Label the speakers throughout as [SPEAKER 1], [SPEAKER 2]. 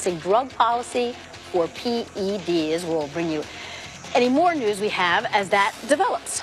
[SPEAKER 1] announcing drug policy for PEDs. We'll bring you any more news we have as that develops.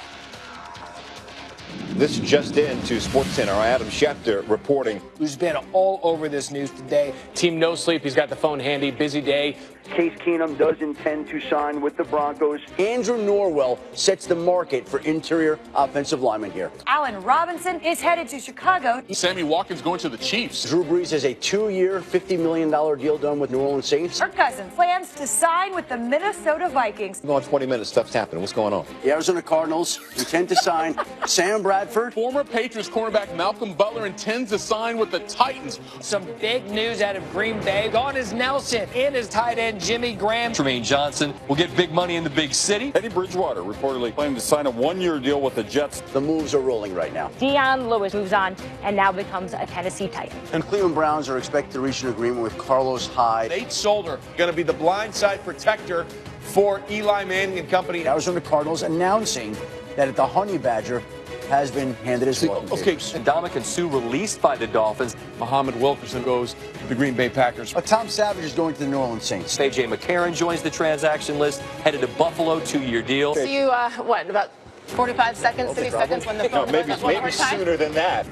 [SPEAKER 2] This just in to SportsCenter. Our Adam Schefter reporting.
[SPEAKER 3] Who's been all over this news today. Team no sleep. He's got the phone handy. Busy day.
[SPEAKER 4] Case Keenum does intend to sign with the Broncos.
[SPEAKER 5] Andrew Norwell sets the market for interior offensive linemen here.
[SPEAKER 6] Allen Robinson is headed to Chicago.
[SPEAKER 7] Sammy Watkins going to the Chiefs.
[SPEAKER 5] Drew Brees has a 2-year, $50 million deal done with New Orleans Saints.
[SPEAKER 6] Kirk Cousins plans to sign with the Minnesota Vikings.
[SPEAKER 2] Going 20 minutes, stuff's happening. What's going on?
[SPEAKER 5] The Arizona Cardinals intend to sign Sam Bradford.
[SPEAKER 7] Former Patriots cornerback Malcolm Butler intends to sign with the Titans.
[SPEAKER 3] Some big news out of Green Bay. Gone is Nelson. In is tight end Jimmy Graham.
[SPEAKER 8] Tremaine Johnson will get big money in the big city.
[SPEAKER 7] Teddy Bridgewater reportedly planning to sign a 1-year deal with the Jets.
[SPEAKER 5] The moves are rolling right now.
[SPEAKER 6] Deion Lewis moves on and now becomes a Tennessee Titan.
[SPEAKER 5] And Cleveland Browns are expected to reach an agreement with Carlos Hyde.
[SPEAKER 9] Nate Solder going to be the blindside protector for Eli Manning and company.
[SPEAKER 5] The Arizona Cardinals announcing that the Honey Badger has been handed his welcome.
[SPEAKER 8] Okay, and Ndamukong Suh released by the Dolphins.
[SPEAKER 9] Muhammad Wilkerson goes to the Green Bay Packers.
[SPEAKER 5] Tom Savage is going to the New Orleans Saints.
[SPEAKER 8] A.J. McCarron joins the transaction list, headed to Buffalo, 2-year deal.
[SPEAKER 10] See you, what, in about 45 seconds, 50 seconds when the phone
[SPEAKER 2] maybe sooner than that.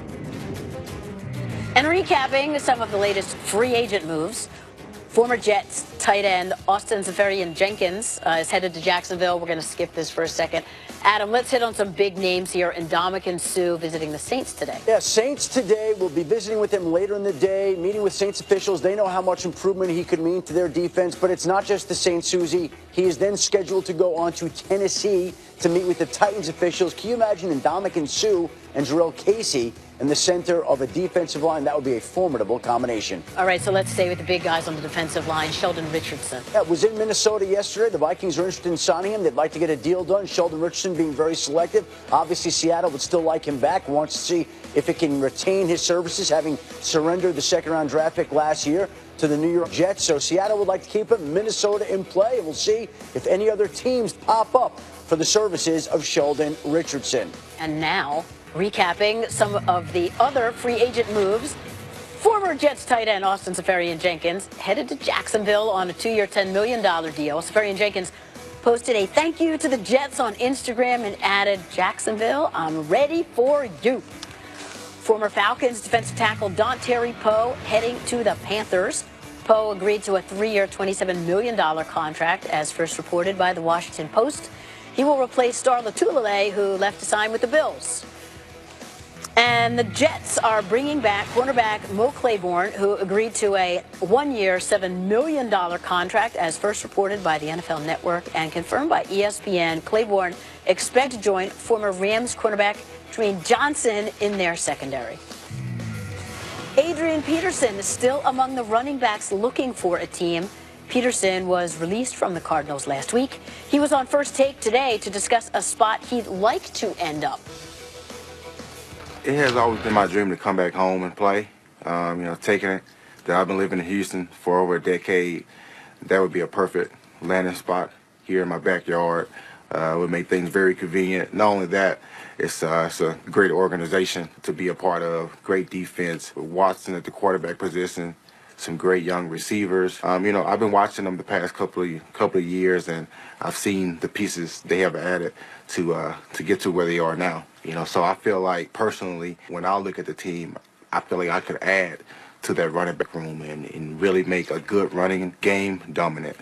[SPEAKER 1] And recapping some of the latest free agent moves. Former Jets tight end Austin Seferian-Jenkins is headed to Jacksonville. We're going to skip this for a second. Adam, let's hit on some big names here. Ndamukong Suh visiting the Saints today.
[SPEAKER 5] Yeah, Saints today. We'll be visiting with him later in the day, meeting with Saints officials. They know how much improvement he could mean to their defense, but it's not just the Saints, Susie. He is then scheduled to go on to Tennessee to meet with the Titans officials. Can you imagine Ndamukong Suh and Jarrell Casey in the center of a defensive line? That would be a formidable combination.
[SPEAKER 1] All right, so let's stay with the big guys on the defensive line. Sheldon Richardson.
[SPEAKER 5] Yeah, was in Minnesota yesterday. The Vikings are interested in signing him. They'd like to get a deal done. Sheldon Richardson being very selective. Obviously, Seattle would still like him back. Wants to see if it can retain his services, having surrendered the second-round draft pick last year to the New York Jets. So Seattle would like to keep him. Minnesota in play. And we'll see if any other teams pop up for the services of Sheldon Richardson.
[SPEAKER 1] And now, recapping some of the other free agent moves. Former Jets tight end Austin Seferian-Jenkins headed to Jacksonville on a 2-year, $10 million deal. Seferian-Jenkins posted a thank you to the Jets on Instagram and added, "Jacksonville, I'm ready for you." Former Falcons defensive tackle Dontari Poe heading to the Panthers. Poe agreed to a 3-year, $27 million contract, as first reported by the Washington Post. He will replace Star Lotulelei, who left to sign with the Bills. And the Jets are bringing back cornerback Morrus Claiborne, who agreed to a 1-year, $7 million contract, as first reported by the NFL Network and confirmed by ESPN. Claiborne expect to join former Rams cornerback Tremaine Johnson in their secondary. Adrian Peterson is still among the running backs looking for a team. Peterson was released from the Cardinals last week. He was on First Take today to discuss a spot he'd like to end up.
[SPEAKER 11] It has always been my dream to come back home and play. Taking it that I've been living in Houston for over a decade, that would be a perfect landing spot here in my backyard. It would make things very convenient. Not only that, it's a great organization to be a part of, great defense. With Watson at the quarterback position, some great young receivers. I've been watching them the past couple of years, and I've seen the pieces they have added to get to where they are now. So I feel like personally, when I look at the team, I feel like I could add to that running back room and really make a good running game dominant.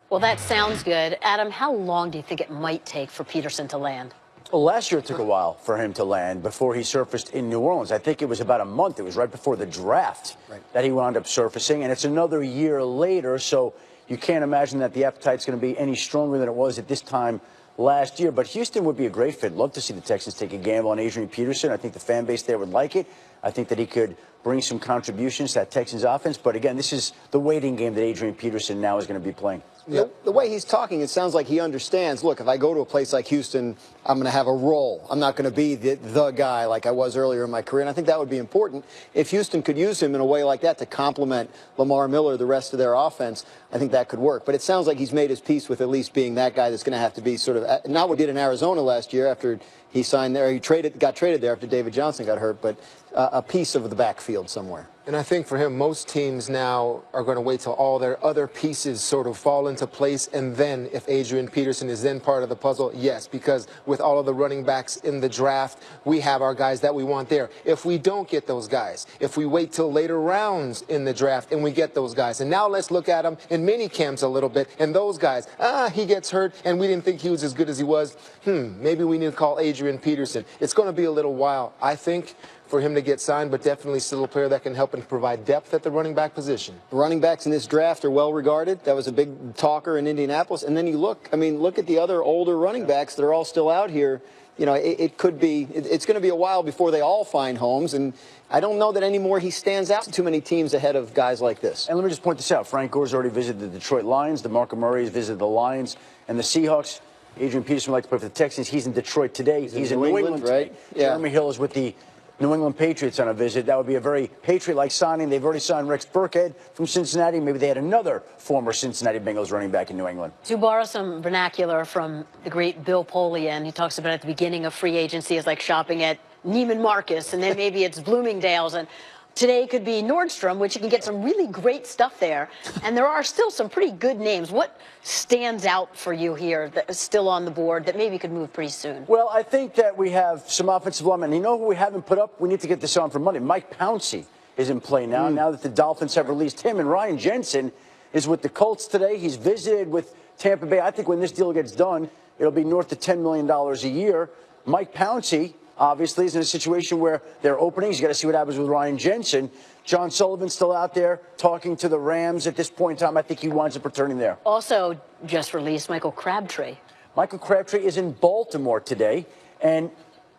[SPEAKER 1] Well, that sounds good. Adam, how long do you think it might take for Peterson to land?
[SPEAKER 5] Well, last year it took a while for him to land before he surfaced in New Orleans. I think it was about a month. It was right before the draft that he wound up surfacing, and it's another year later, so you can't imagine that the appetite's going to be any stronger than it was at this time last year. But Houston would be a great fit. Love to see the Texans take a gamble on Adrian Peterson. I think the fan base there would like it. I think that he could bring some contributions to that Texans offense. But again, this is the waiting game that Adrian Peterson now is going to be playing.
[SPEAKER 12] The way he's talking, it sounds like he understands, look, if I go to a place like Houston, I'm going to have a role. I'm not going to be the guy like I was earlier in my career. And I think that would be important. If Houston could use him in a way like that to complement Lamar Miller, the rest of their offense, I think that could work. But it sounds like he's made his peace with at least being that guy that's going to have to be sort of, not what he did in Arizona last year after he signed there. He got traded there after David Johnson got hurt. But a piece of the backfield somewhere.
[SPEAKER 13] And I think for him, most teams now are going to wait till all their other pieces sort of fall into place, and then if Adrian Peterson is then part of the puzzle, yes, because with all of the running backs in the draft, we have our guys that we want there. If we don't get those guys, if we wait till later rounds in the draft and we get those guys, and now let's look at them in mini camps a little bit, and those guys, he gets hurt, and we didn't think he was as good as he was. Maybe we need to call Adrian Peterson. It's going to be a little while, I think, for him to get signed, but definitely still a player that can help and provide depth at the running back position.
[SPEAKER 12] The running backs in this draft are well regarded. That was a big talker in Indianapolis. And then you look at the other older running backs that are all still out here. You know, it's going to be a while before they all find homes. And I don't know that anymore he stands out to too many teams ahead of guys like this.
[SPEAKER 5] And let me just point this out. Frank Gore's already visited the Detroit Lions. DeMarco Murray has visited the Lions and the Seahawks. Adrian Peterson would like to play for the Texans. He's in Detroit today. He's in New England,
[SPEAKER 12] right? Yeah.
[SPEAKER 5] Jeremy Hill is with the New England Patriots on a visit. That would be a very Patriot-like signing. They've already signed Rex Burkhead from Cincinnati. Maybe they had another former Cincinnati Bengals running back in New England.
[SPEAKER 1] To borrow some vernacular from the great Bill Polian, he talks about at the beginning of free agency is like shopping at Neiman Marcus, and then maybe it's Bloomingdale's, and today could be Nordstrom, which you can get some really great stuff there. And there are still some pretty good names. What stands out for you here that is still on the board that maybe could move pretty soon?
[SPEAKER 5] Well, I think that we have some offensive linemen. You know who we haven't put up? We need to get this on for Monday. Mike Pouncey is in play now, now that the Dolphins have released him. And Ryan Jensen is with the Colts today. He's visited with Tampa Bay. I think when this deal gets done, it'll be north of $10 million a year. Mike Pouncey, obviously, is in a situation where there are openings. You got to see what happens with Ryan Jensen. John Sullivan's still out there talking to the Rams at this point in time. I think he winds up returning there.
[SPEAKER 1] Also just released Michael Crabtree.
[SPEAKER 5] Michael Crabtree is in Baltimore today. And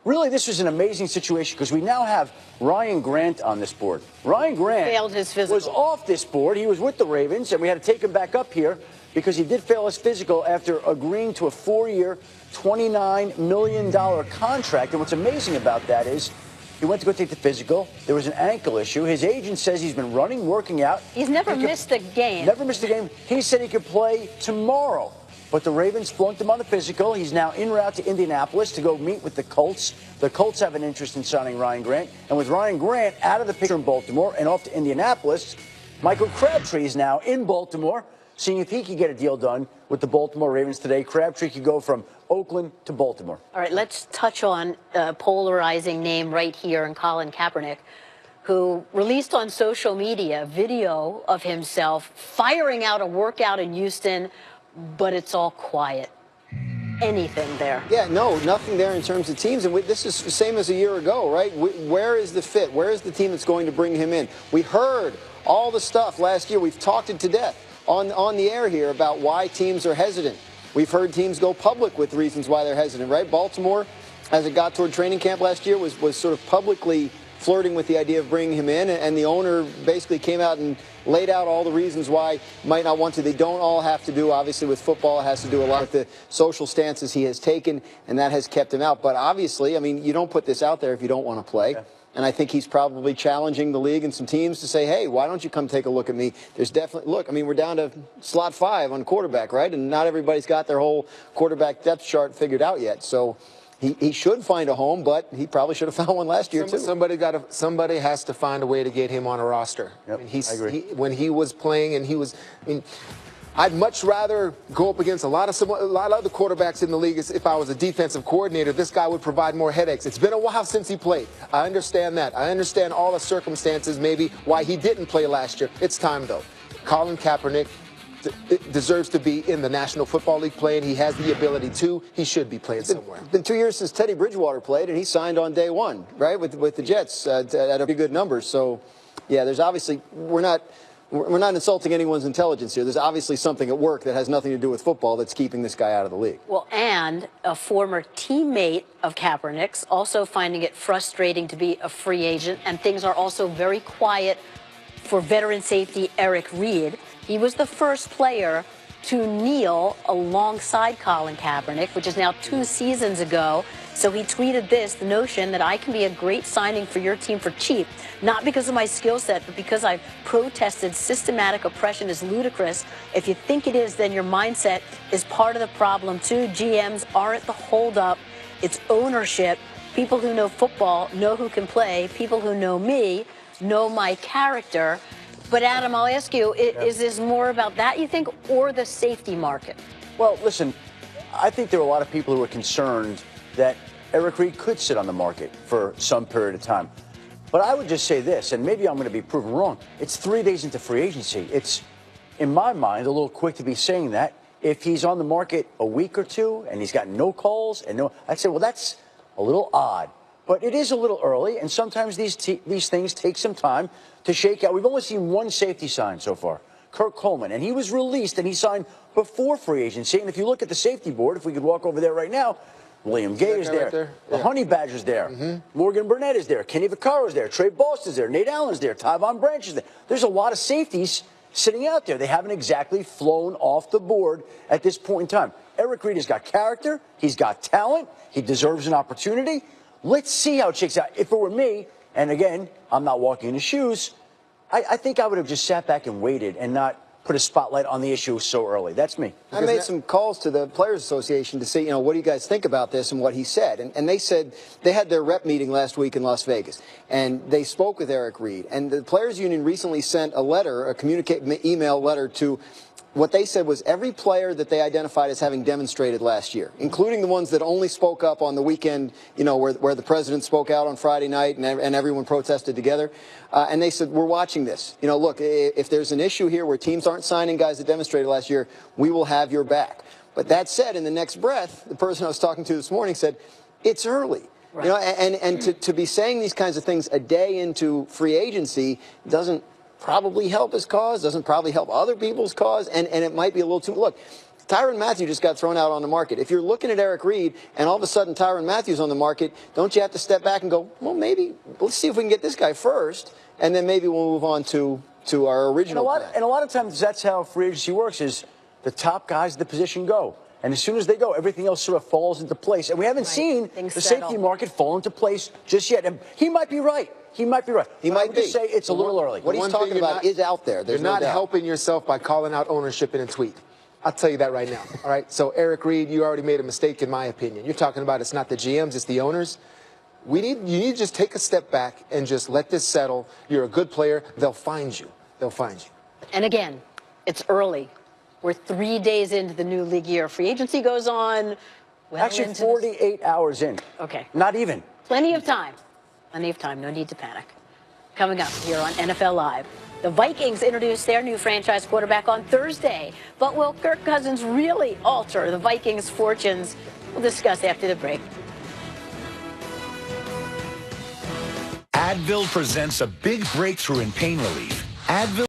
[SPEAKER 5] really, this was an amazing situation because we now have Ryan Grant on this board. Ryan Grant
[SPEAKER 1] failed his physical.
[SPEAKER 5] Was off this board. He was with the Ravens, and we had to take him back up here because he did fail his physical after agreeing to a 4-year, $29 million contract. And what's amazing about that is he went to go take the physical. There was an ankle issue. His agent says he's been running, working out.
[SPEAKER 1] He's never missed a game.
[SPEAKER 5] Never missed a game. He said he could play tomorrow. But the Ravens flunked him on the physical. He's now en route to Indianapolis to go meet with the Colts. The Colts have an interest in signing Ryan Grant. And with Ryan Grant out of the picture in Baltimore and off to Indianapolis, Michael Crabtree is now in Baltimore, seeing if he can get a deal done with the Baltimore Ravens today. Crabtree could go from Oakland to Baltimore.
[SPEAKER 1] All right, let's touch on a polarizing name right here in Colin Kaepernick, who released on social media video of himself firing out a workout in Houston, but it's all quiet. Anything there?
[SPEAKER 12] Yeah, no, nothing there in terms of teams. And this is the same as a year ago, right? Where is the fit? Where is the team that's going to bring him in? We heard all the stuff last year. We've talked it to death on the air here about why teams are hesitant. We've heard teams go public with reasons why they're hesitant, right? Baltimore, as it got toward training camp last year, was sort of publicly flirting with the idea of bringing him in, and the owner basically came out and laid out all the reasons why he might not want to. They don't all have to do, obviously, with football. It has to do a lot with the social stances he has taken, and that has kept him out. But obviously, I mean, you don't put this out there if you don't want to play. Yeah. And I think he's probably challenging the league and some teams to say, hey, why don't you come take a look at me? There's definitely, look, I mean, we're down to slot 5 on quarterback, right? And not everybody's got their whole quarterback depth chart figured out yet. So he should find a home, but he probably should have found one last year, too.
[SPEAKER 13] Somebody has to find a way to get him on a roster.
[SPEAKER 5] Yep,
[SPEAKER 13] I mean,
[SPEAKER 5] I agree.
[SPEAKER 13] When he was playing and he was, I mean, I'd much rather go up against a lot of other quarterbacks in the league. If I was a defensive coordinator, this guy would provide more headaches. It's been a while since he played. I understand that. I understand all the circumstances, maybe, why he didn't play last year. It's time, though. Colin Kaepernick deserves to be in the National Football League playing. He has the ability to. He should be playing somewhere.
[SPEAKER 12] It's been 2 years since Teddy Bridgewater played, and he signed on day one, right, with the Jets at a pretty good number. So, yeah, there's obviously we're not insulting anyone's intelligence here. There's obviously something at work that has nothing to do with football that's keeping this guy out of the league.
[SPEAKER 1] Well, and a former teammate of Kaepernick's also finding it frustrating to be a free agent, and things are also very quiet for veteran safety Eric Reed. He was the first player to kneel alongside Colin Kaepernick, which is now 2 seasons ago. So he tweeted this, the notion that I can be a great signing for your team for cheap, not because of my skill set, but because I've protested systematic oppression is ludicrous. If you think it is, then your mindset is part of the problem too. GMs aren't the holdup, it's ownership. People who know football know who can play. People who know me know my character. But Adam, I'll ask you, is this more about that, you think, or the safety market?
[SPEAKER 5] Well, listen, I think there are a lot of people who are concerned that Eric Reid could sit on the market for some period of time. But I would just say this, and maybe I'm going to be proven wrong. It's 3 days into free agency. It's, in my mind, a little quick to be saying that. If he's on the market a week or two and he's got no calls and no, I'd say, well, that's a little odd. But it is a little early, and sometimes these things take some time to shake out. We've only seen one safety sign so far, Kirk Coleman, and he was released and he signed before free agency. And if you look at the safety board, if we could walk over there right now, William Gay is there. Right there? The Honey Badger's there. Morgan Burnett is there. Kenny Vaccaro's there. Trey Boston's there. Nate Allen's there. Tyvon Branch is there. There's a lot of safeties sitting out there. They haven't exactly flown off the board at this point in time. Eric Reid has got character. He's got talent. He deserves an opportunity. Let's see how it shakes out. If it were me, and again, I'm not walking in his shoes, I think I would have just sat back and waited and not put a spotlight on the issue so early. That's me.
[SPEAKER 12] I made some calls to the Players Association to see, what do you guys think about this and what he said. And they said they had their rep meeting last week in Las Vegas, and they spoke with Eric Reid. And the Players Union recently sent a letter, email letter to what they said was every player that they identified as having demonstrated last year, including the ones that only spoke up on the weekend, where the president spoke out on Friday night and everyone protested together. And they said, we're watching this. Look, if there's an issue here where teams aren't signing guys that demonstrated last year, we will have your back. But that said, in the next breath, the person I was talking to this morning said, it's early. Right. And to be saying these kinds of things a day into free agency doesn't probably help his cause, doesn't probably help other people's cause, and it might be a little too... Look, Tyrann Mathieu just got thrown out on the market. If you're looking at Eric Reid and all of a sudden Tyrann Mathieu's on the market, don't you have to step back and go, well, maybe let's see if we can get this guy first, and then maybe we'll move on to our original plan.
[SPEAKER 5] And a lot of times that's how free agency works, is the top guys at the position go. And as soon as they go, everything else sort of falls into place. And we haven't seen the safety market fall into place just yet. And he might be right. He might be right.
[SPEAKER 12] He might be.
[SPEAKER 5] Say it's a little early.
[SPEAKER 12] What he's talking about is out there.
[SPEAKER 13] You're not helping yourself by calling out ownership in a tweet. I'll tell you that right now. All right. So Eric Reid, you already made a mistake in my opinion. You're talking about it's not the GMs, it's the owners. You need to just take a step back and just let this settle. You're a good player. They'll find you. They'll find you.
[SPEAKER 1] And again, it's early. We're 3 days into the new league year. Free agency goes on. Well,
[SPEAKER 5] actually, 48 hours in.
[SPEAKER 1] Okay.
[SPEAKER 5] Not even.
[SPEAKER 1] Plenty of time. Plenty of time. No need to panic. Coming up here on NFL Live, the Vikings introduced their new franchise quarterback on Thursday. But will Kirk Cousins really alter the Vikings' fortunes? We'll discuss after the break.
[SPEAKER 14] Advil presents a big breakthrough in pain relief. Advil